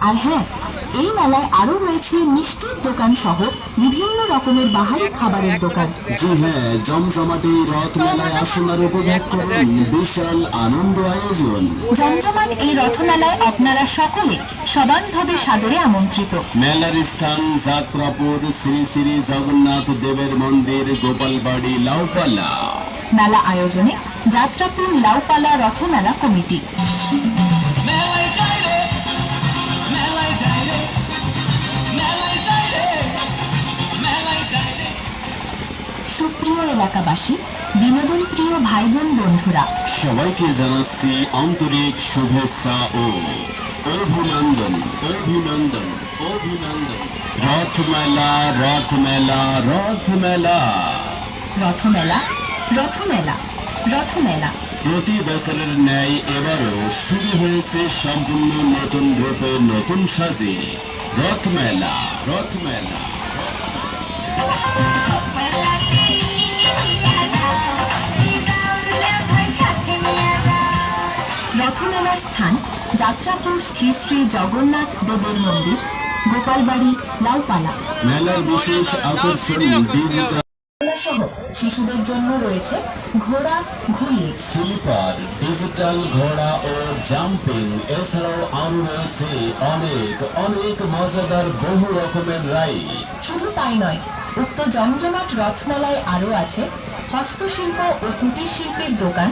আর হ্যাঁ, এই মেলায় আরো রয়েছে মিষ্টির দোকান সহ বিভিন্ন রকমের বাহারি খাবারের দোকান। জি হ্যাঁ, জমজমাটি রথ মেলায় আসুন আর উপভোগ করুন বিশাল আনন্দ আয়োজন। জমজমাট এই রথমেলায় আপনারা সকলে সবান্ধবে সাদরে আমন্ত্রিত। মেলার স্থান যাত্রাপুর শ্রী শ্রী জগন্নাথ দেবের মন্দির, গোপালবাড়ি, লাউপালা। মেলা আয়োজনে যাত্রাপুর লাউপালা রথমেলা কমিটি। সুপ্রিয় এলাকাবাসী, বিনোদন প্রিয় ভাই বোন বন্ধুরা, সবাইকে জানাচ্ছি আন্তরিক শুভেচ্ছা ও অভিনন্দন অভিনন্দন অভিনন্দন। রথ মেলা রথ মেলা রথ মেলা রথমেলা রথমেলা রথমেলা। প্রতি বছরের ন্যায় এবারও শুরু হয়েছে সম্পূর্ণ নতুন রূপে, নতুন সাজে রথ মেলা রথ মেলা। রথমেলার স্থান যাত্রাপুর শ্রী শ্রী জগন্নাথ দেবের মন্দির, গোপালবাড়ি, লাউপালা। মেলার বিশেষ আকর্ষণ ডিজিটাল সহ শিশুদের জন্য রয়েছে ঘোড়া, ঘুড়ি, স্লিপার, ডিজিটাল ঘোড়া ও জাম্পিং। এছাড়াও আরো রয়েছে অনেক অনেক মজাদার বহু রকমের রাইড। শুধু তাই নয়, উক্ত জমজমাট রথমেলায় আরও আছে হস্তশিল্প ও কুটির শিল্পের দোকান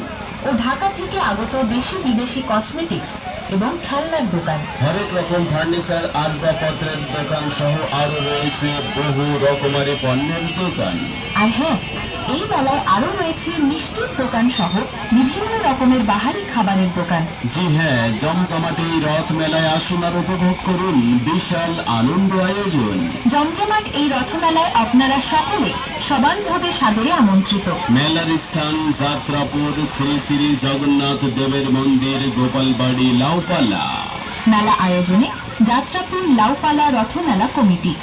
ও ঢাকা থেকে আগত দেশি বিদেশি কসমেটিক্স এবং খেলনার দোকান। হরেক রকম ফার্নিচার, আসবাবপত্রের দোকান সহ আরো রয়েছে বহু রকমারি পণ্যের দোকান। আর হ্যাঁ, এই মেলায় আরো রয়েছে মিষ্টির দোকান সহ বিভিন্ন রকমের বাহারি খাবারের দোকান। জি হ্যাঁ, জমজমাটি রথ মেলায় আসুন আর উপভোগ করুন বিশাল আনন্দ আয়োজন। জমজমাট এই রথমেলায় আপনারা সকলে সবান্ধবে সাদরে আমন্ত্রিত। মেলার স্থান যাত্রাপুর শ্রী শ্রী জগন্নাথ দেবের মন্দির, গোপালবাড়ি, লাউপালা। মেলা আয়োজনে যাত্রাপুর লাউপালা রথমেলা কমিটি।